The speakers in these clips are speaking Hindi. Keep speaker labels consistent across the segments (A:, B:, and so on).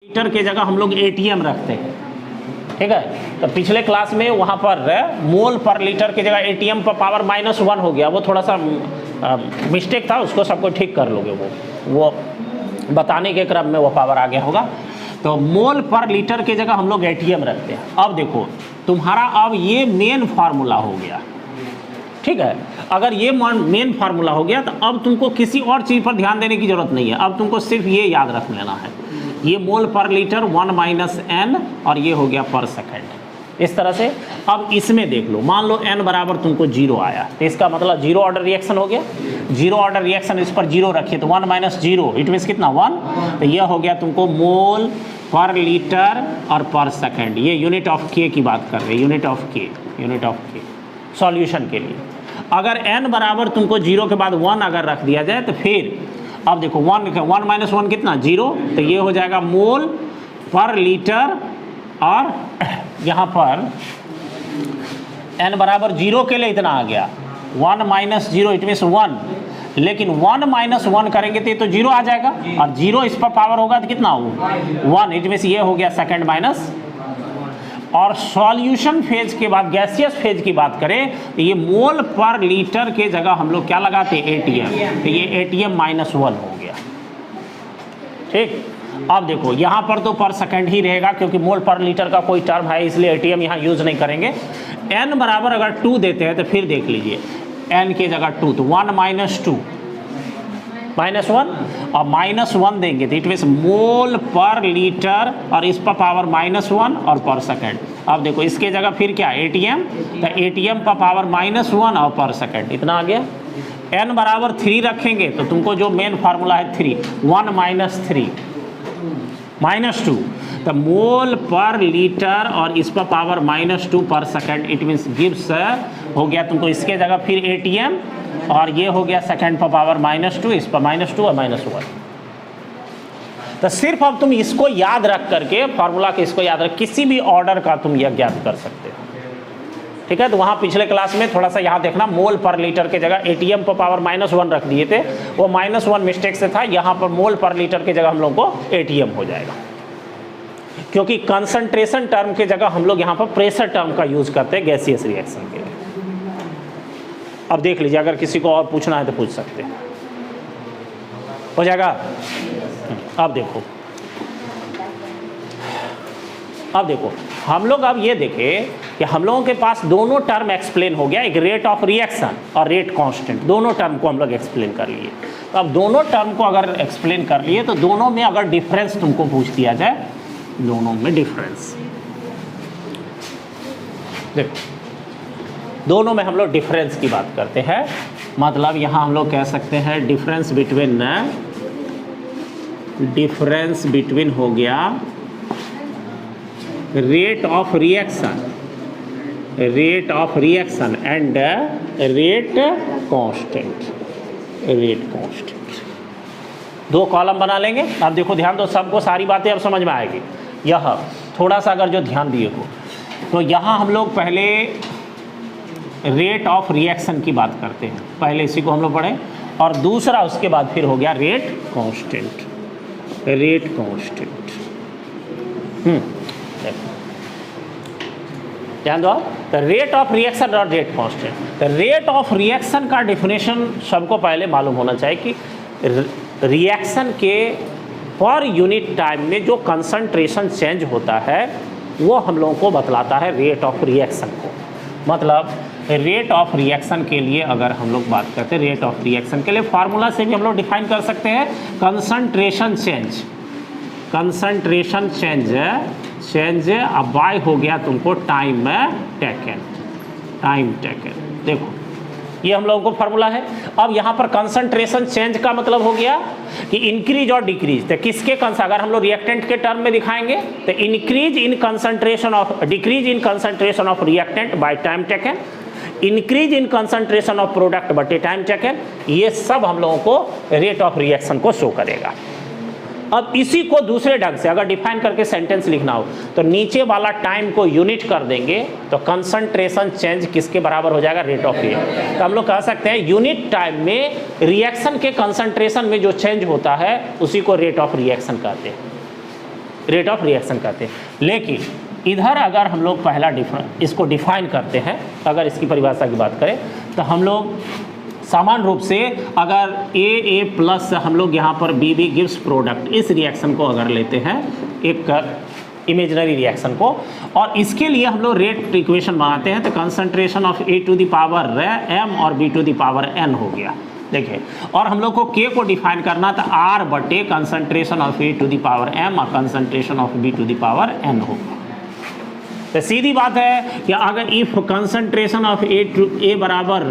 A: लीटर की जगह हम लोग एटीएम रखते हैं, ठीक है। तो पिछले क्लास में वहाँ पर मोल पर लीटर की जगह एटीएम पर पावर -1 हो गया, वो थोड़ा सा मिस्टेक था, उसको सबको ठीक कर लोगे, वो बताने के क्रम में वो पावर आ गया होगा। तो मोल पर लीटर की जगह हम लोग एटीएम रखते हैं। अब देखो तुम्हारा अब ये मेन फार्मूला हो गया, ठीक है। अगर ये मेन फार्मूला हो गया तो अब तुमको किसी और चीज़ पर ध्यान देने की जरूरत नहीं है, अब तुमको सिर्फ ये याद रख लेना है, ये मोल पर लीटर 1 - n और ये हो गया पर सेकंड। इस तरह से अब इसमें देख लो, मान लो n बराबर तुमको 0 आया, तो इसका मतलब 0 ऑर्डर रिएक्शन हो गया। 0 ऑर्डर रिएक्शन, इस पर 0 रखिए तो 1 - 0 इट मीन्स कितना 1, तो यह हो गया तुमको मोल पर लीटर और पर सेकंड। ये यूनिट ऑफ के की बात कर रहे हैं, यूनिट ऑफ के सॉल्यूशन के लिए। अगर n बराबर तुमको 0 के बाद 1 अगर रख दिया जाए तो फिर अब देखो 1 - 1 कितना 0, तो ये हो जाएगा मोल पर लीटर, और यहाँ पर n बराबर 0 के लिए इतना आ गया 1 - 0 इट मीन्स 1, लेकिन 1 - 1 करेंगे तो ये तो 0 आ जाएगा, और 0 इस पर पावर होगा तो कितना हो 1, इट मीन्स ये हो गया सेकंड माइनस। और सॉल्यूशन फेज के बाद गैसियस फेज की बात करें तो ये मोल पर लीटर के जगह हम लोग क्या लगाते हैं एटीएम, तो ये एटीएम -1 हो गया, ठीक। अब देखो यहाँ पर तो पर सेकंड ही रहेगा क्योंकि मोल पर लीटर का कोई टर्म है, इसलिए एटीएम यहाँ यूज नहीं करेंगे। n बराबर अगर 2 देते हैं तो फिर देख लीजिए n की जगह 2, तो 1 - 2 -1 और -1 देंगे तो इट मीन्स मोल पर लीटर और इस पर पावर -1 और पर सेकंड। अब देखो इसके जगह फिर क्या एटीएम, तो एटीएम पर पावर -1 और पर सेकंड, इतना आ गया। n बराबर 3 रखेंगे तो तुमको जो मेन फार्मूला है 3, 1 - 3 -2, तो मोल पर लीटर और इस पर पावर -2 पर सेकंड, इट मीन्स गिव्स हो गया तुमको इसके जगह फिर एटीएम, और ये हो गया सेकंड पर पावर -2, इस पर -2 और -1। तो सिर्फ अब तुम इसको याद रख करके फार्मूला के इसको याद रख, किसी भी ऑर्डर का तुम यह ज्ञात कर सकते हो, ठीक है। तो वहाँ पिछले क्लास में थोड़ा सा यहाँ देखना, मोल पर लीटर के जगह एटीएम पर पावर -1 रख दिए थे, वो -1 मिस्टेक से था, यहाँ पर मोल पर लीटर के जगह हम लोग को एटीएम हो जाएगा, क्योंकि कंसंट्रेशन टर्म के जगह हम लोग यहाँ पर प्रेशर टर्म का यूज करते हैं गैसियस रिएक्शन के लिए। अब देख लीजिए, अगर किसी को और पूछना है तो पूछ सकते हैं, हो जाएगा। अब देखो हम लोग अब ये देखें कि हम लोगों के पास दोनों टर्म एक्सप्लेन हो गया, एक रेट ऑफ रिएक्शन और रेट कांस्टेंट, दोनों टर्म को हम लोग एक्सप्लेन कर लिए। तो अब दोनों टर्म को अगर एक्सप्लेन कर लिए तो दोनों में अगर डिफरेंस तुमको पूछ दिया जाए, दोनों में डिफरेंस देखो, दोनों में हम लोग डिफरेंस की बात करते हैं, मतलब यहाँ हम लोग कह सकते हैं डिफरेंस बिटवीन हो गया rate of reaction and rate constant. दो कॉलम बना लेंगे। अब देखो ध्यान दो, सबको सारी बातें अब समझ में आएगी। यह थोड़ा सा अगर जो ध्यान दिए हो तो यहाँ हम लोग पहले रेट ऑफ रिएक्शन की बात करते हैं, पहले इसी को हम लोग पढ़े, और दूसरा उसके बाद फिर हो गया रेट कांस्टेंट। ध्यान दो, तो रेट ऑफ रिएक्शन और रेट कांस्टेंट। तो रेट ऑफ रिएक्शन का डेफिनेशन सबको पहले मालूम होना चाहिए कि रिएक्शन के पर यूनिट टाइम में जो कंसंट्रेशन चेंज होता है वो हम लोगों को बतलाता है रेट ऑफ रिएक्शन को। मतलब रेट ऑफ रिएक्शन के लिए अगर हम लोग बात करते हैं, रेट ऑफ रिएक्शन के लिए फार्मूला से भी हम लोग डिफाइन कर सकते हैं कंसंट्रेशन चेंज अब बाय हो गया तुमको टाइम टेकन। देखो ये हम लोगों को फार्मूला है। अब यहाँ पर कंसंट्रेशन चेंज का मतलब हो गया कि इंक्रीज और डिक्रीज। तो किसके अगर हम लोग रिएक्टेंट के टर्म में दिखाएंगे तो decrease in concentration of reactant by time taken, increase in concentration of product बटे टाइम टेकन, ये सब हम लोगों को रेट ऑफ रिएक्शन को शो करेगा। अब इसी को दूसरे ढंग से अगर डिफाइन करके सेंटेंस लिखना हो तो नीचे वाला टाइम को यूनिट कर देंगे तो कंसंट्रेशन चेंज किसके बराबर हो जाएगा, रेट ऑफ रिएक्शन। तो हम लोग कह सकते हैं यूनिट टाइम में रिएक्शन के कंसंट्रेशन में जो चेंज होता है उसी को रेट ऑफ रिएक्शन कहते हैं। रेट ऑफ रिएक्शन कहते हैं। लेकिन इधर अगर हम लोग पहला इसको डिफाइन करते हैं, अगर इसकी परिभाषा की बात करें तो हम लोग सामान्य रूप से अगर ए प्लस हम लोग यहाँ पर बी गिव्स प्रोडक्ट, इस रिएक्शन को अगर लेते हैं एक इमेजिनरी रिएक्शन को, और इसके लिए हम लोग रेट इक्वेशन बनाते हैं तो concentration of A to the power M और B to the power N हो गया। देखिए, और हम लोग को के को डिफाइन करना था आर बटे concentration of A to the power M और concentration of B to the power N होगा। तो सीधी बात है कि अगर इफ कंसंट्रेशन ऑफ ए बराबर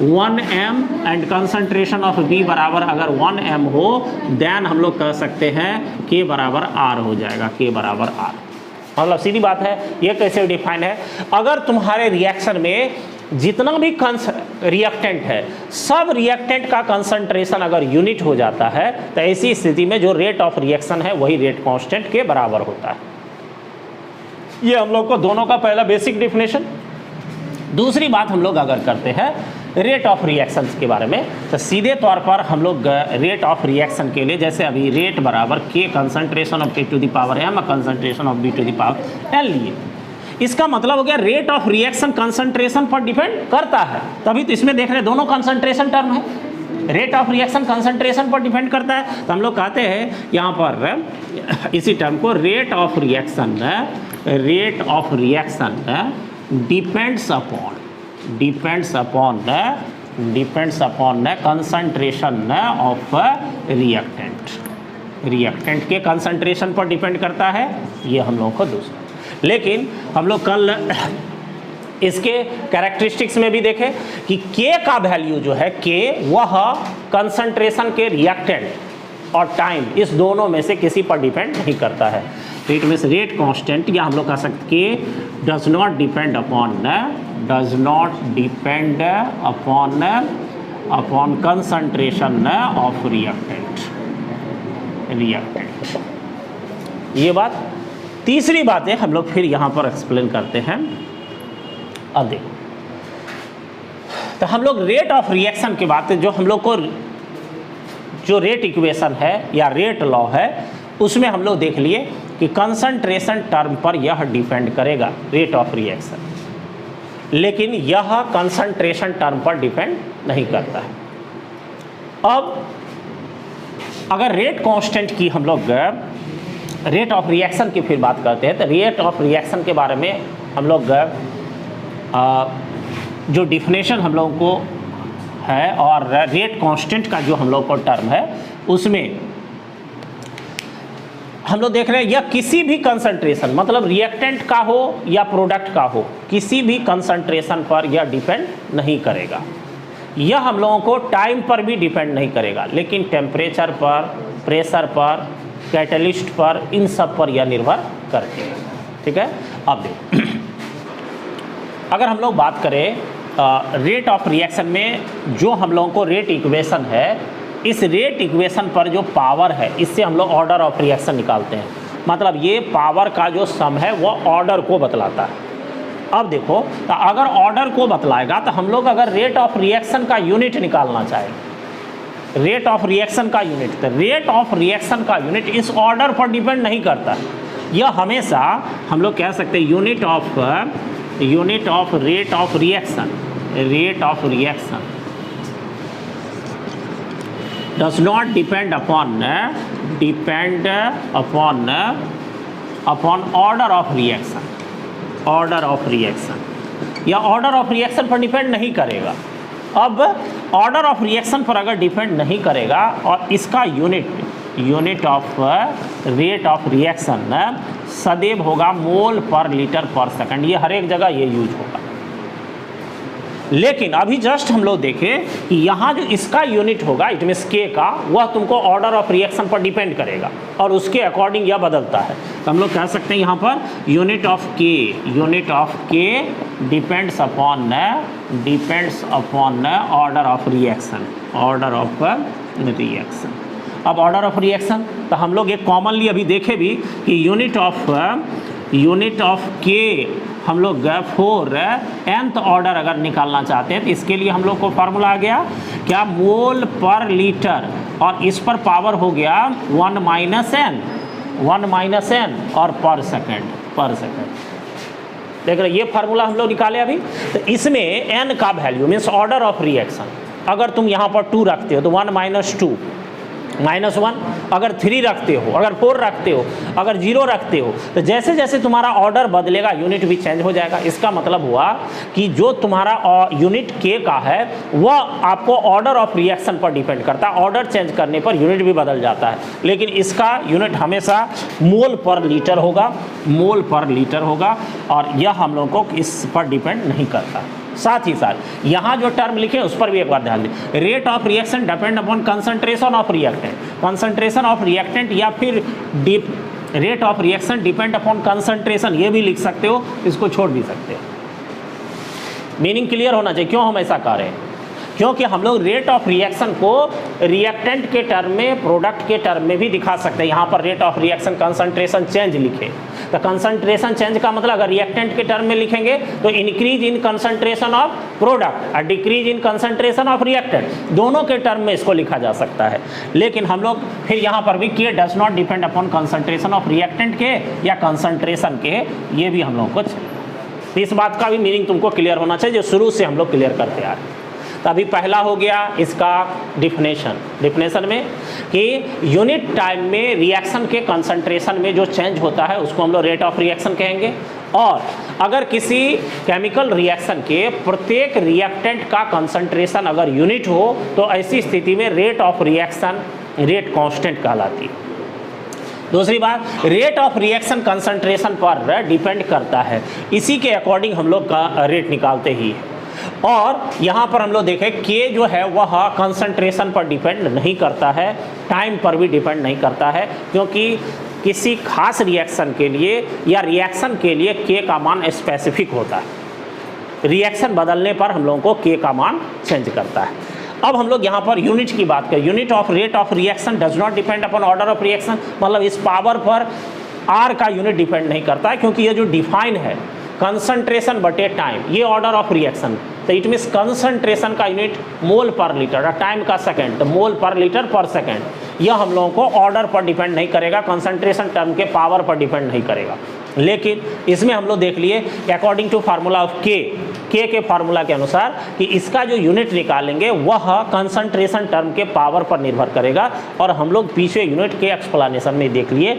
A: 1 M and concentration of B बराबर अगर 1 एम हो, देन हम लोग कह सकते हैं के बराबर आर हो जाएगा, के बराबर आर। मतलब सीधी बात है, ये कैसे डिफाइन है, अगर तुम्हारे रिएक्शन में जितना भी रिएक्टेंट है, सब रिएक्टेंट का कंसंट्रेशन अगर यूनिट हो जाता है तो ऐसी स्थिति में जो रेट ऑफ रिएक्शन है वही रेट कांस्टेंट के बराबर होता है। ये हम लोग को दोनों का पहला बेसिक डेफिनेशन। दूसरी बात हम लोग अगर करते हैं रेट ऑफ रिएक्शंस के बारे में, तो सीधे तौर पर हम लोग रेट ऑफ रिएक्शन के लिए जैसे अभी रेट बराबर के concentration of A to the power M और concentration of B to the power N लिए, इसका मतलब हो गया रेट ऑफ रिएक्शन कंसंट्रेशन पर डिपेंड करता है। तभी तो इसमें देख रहे हैं दोनों कंसंट्रेशन टर्म है, रेट ऑफ रिएक्शन कंसंट्रेशन पर डिपेंड करता है। तो हम लोग कहते हैं यहाँ पर इसी टर्म को rate of reaction depends upon concentration of reactant के कंसंट्रेशन पर डिपेंड करता है, ये हम लोगों को दूसरा। लेकिन हम लोग कल इसके कैरेक्टरिस्टिक्स में भी देखें कि के का वैल्यू जो है के, वह कंसंट्रेशन के रिएक्टेंट और टाइम इस दोनों में से किसी पर डिपेंड नहीं करता है। तो इट मीन्स रेट कांस्टेंट, या हम लोग कह सकते के does not depend upon concentration of reactant. ये बात। तीसरी बात है हम लोग फिर यहाँ पर एक्सप्लेन करते हैं। अब देखो, तो हम लोग रेट ऑफ रिएक्शन की बात जो हम लोग को जो रेट इक्वेशन है या रेट लॉ है उसमें हम लोग देख लिए कि कंसंट्रेशन टर्म पर यह डिपेंड करेगा रेट ऑफ रिएक्शन, लेकिन यह कंसंट्रेशन टर्म पर डिपेंड नहीं करता है। अब अगर रेट कांस्टेंट की हम लोग रेट ऑफ रिएक्शन की फिर बात करते हैं, तो रेट ऑफ रिएक्शन के बारे में हम लोग जो डिफिनेशन हम लोगों को है और रेट कांस्टेंट का जो हम लोग को टर्म है उसमें हम लोग देख रहे हैं यह किसी भी कंसंट्रेशन मतलब रिएक्टेंट का हो या प्रोडक्ट का हो, किसी भी कंसंट्रेशन पर यह डिपेंड नहीं करेगा। यह हम लोगों को टाइम पर भी डिपेंड नहीं करेगा, लेकिन टेम्परेचर पर, प्रेशर पर, कैटलिस्ट पर, इन सब पर यह निर्भर करते हैं। ठीक है। अब देखो, अगर हम लोग बात करें रेट ऑफ रिएक्शन में जो हम लोगों को रेट इक्वेशन है, इस रेट इक्वेशन पर जो पावर है इससे हम लोग ऑर्डर ऑफ रिएक्शन निकालते हैं। मतलब ये पावर का जो सम है वो ऑर्डर को बतलाता है। अब देखो, तो अगर ऑर्डर को बतलाएगा तो हम लोग अगर रेट ऑफ रिएक्शन का यूनिट निकालना चाहें, रेट ऑफ रिएक्शन का यूनिट, तो रेट ऑफ रिएक्शन का यूनिट इस ऑर्डर पर डिपेंड नहीं करता। यह हमेशा हम लोग कह सकते हैं unit of rate of reaction does not depend upon order of reaction या ऑर्डर ऑफ रिएक्शन पर डिपेंड नहीं करेगा। अब ऑर्डर ऑफ रिएक्शन पर अगर डिपेंड नहीं करेगा और इसका unit of rate of reaction सदैव होगा मोल पर लीटर पर सेकंड, ये हर एक जगह ये यूज होगा। लेकिन अभी जस्ट हम लोग देखें कि यहाँ जो इसका यूनिट होगा इट मीन्स के का, वह तुमको ऑर्डर ऑफ रिएक्शन पर डिपेंड करेगा और उसके अकॉर्डिंग यह बदलता है। तो हम लोग कह सकते हैं यहाँ पर यूनिट ऑफ के depends upon order of reaction. अब ऑर्डर ऑफ रिएक्शन तो हम लोग एक कॉमनली अभी देखे भी कि यूनिट ऑफ के हम लोग फॉर nth ऑर्डर अगर निकालना चाहते हैं तो इसके लिए हम लोग को फार्मूला आ गया क्या, मोल पर लीटर, और इस पर पावर हो गया 1 - n, 1 माइनस n और पर सेकेंड देख रहे, ये फार्मूला हम लोग निकाले अभी। तो इसमें n का value means order of reaction, अगर तुम यहाँ पर 2 रखते हो तो 1 माइनस 2 माइनस 1, अगर 3 रखते हो, अगर 4 रखते हो, अगर 0 रखते हो, तो जैसे जैसे तुम्हारा ऑर्डर बदलेगा यूनिट भी चेंज हो जाएगा। इसका मतलब हुआ कि जो तुम्हारा यूनिट के का है वह आपको ऑर्डर ऑफ रिएक्शन पर डिपेंड करता है, ऑर्डर चेंज करने पर यूनिट भी बदल जाता है, लेकिन इसका यूनिट हमेशा मोल पर लीटर होगा, मोल पर लीटर होगा, और यह हम लोगों को इस पर डिपेंड नहीं करता। साथ ही साथ यहाँ जो टर्म लिखे उस पर भी एक बार ध्यान दें, rate of reaction depend upon concentration of reactant, concentration of reactant या फिर rate of reaction depend upon concentration, ये भी लिख सकते हो, इसको छोड़ भी सकते हो। मीनिंग क्लियर होना चाहिए क्यों हम ऐसा कर रहे हैं, क्योंकि हम लोग रेट ऑफ रिएक्शन को रिएक्टेंट के टर्म में, प्रोडक्ट के टर्म में भी दिखा सकते हैं। यहाँ पर rate of reaction concentration change लिखे, तो कंसंट्रेशन चेंज का मतलब अगर रिएक्टेंट के टर्म में लिखेंगे तो increase in concentration of product और decrease in concentration of reactant, दोनों के टर्म में इसको लिखा जा सकता है। लेकिन हम लोग फिर यहाँ पर भी के does not depend upon concentration of reactant के या कंसंट्रेशन के, ये भी हम लोग को इस बात का भी मीनिंग तुमको क्लियर होना चाहिए जो शुरू से हम लोग क्लियर करते आ रहे हैं। तो अभी पहला हो गया इसका डिफिनेशन में कि यूनिट टाइम में रिएक्शन के कंसंट्रेशन में जो चेंज होता है उसको हम लोग रेट ऑफ रिएक्शन कहेंगे। और अगर किसी केमिकल रिएक्शन के प्रत्येक रिएक्टेंट का कंसंट्रेशन अगर यूनिट हो तो ऐसी स्थिति में rate of reaction rate constant कहलाती है। दूसरी बात, रेट ऑफ रिएक्शन कंसंट्रेशन पर डिपेंड करता है, इसी के अकॉर्डिंग हम लोग का रेट निकालते ही है। और यहाँ पर हम लोग देखें के जो है वह कंसंट्रेशन पर डिपेंड नहीं करता है, टाइम पर भी डिपेंड नहीं करता है, क्योंकि किसी खास रिएक्शन के लिए या रिएक्शन के लिए के का मान स्पेसिफिक होता है, रिएक्शन बदलने पर हम लोगों को के का मान चेंज करता है। अब हम लोग यहाँ पर यूनिट की बात करें, unit of rate of reaction does not depend upon order of reaction, मतलब इस पावर पर आर का यूनिट डिपेंड नहीं करता है, क्योंकि ये जो डिफाइन है कंसंट्रेशन बटे टाइम, ये ऑर्डर ऑफ रिएक्शन, तो इट मीन्स कंसंट्रेशन का यूनिट मोल पर लीटर और टाइम का सेकंड, तो मोल पर लीटर पर सेकंड, यह हम लोगों को ऑर्डर पर डिपेंड नहीं करेगा, कंसंट्रेशन टर्म के पावर पर डिपेंड नहीं करेगा। लेकिन इसमें हम लोग देख लिए अकॉर्डिंग टू फार्मूला ऑफ के फार्मूला के अनुसार कि इसका जो यूनिट निकालेंगे वह कंसंट्रेशन टर्म के पावर पर निर्भर करेगा। और हम लोग पीछे यूनिट के एक्सप्लेनेशन में देख लिए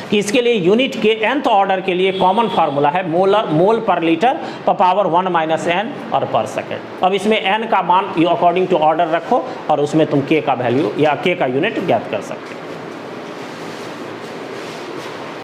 A: कि इसके लिए यूनिट के nth ऑर्डर के लिए कॉमन फार्मूला है मोल पर लीटर पर पावर 1 माइनस n और पर सेकेंड। अब इसमें n का मान अकॉर्डिंग टू ऑर्डर रखो और उसमें तुम के का वैल्यू या के का यूनिट ज्ञात कर सकते हो।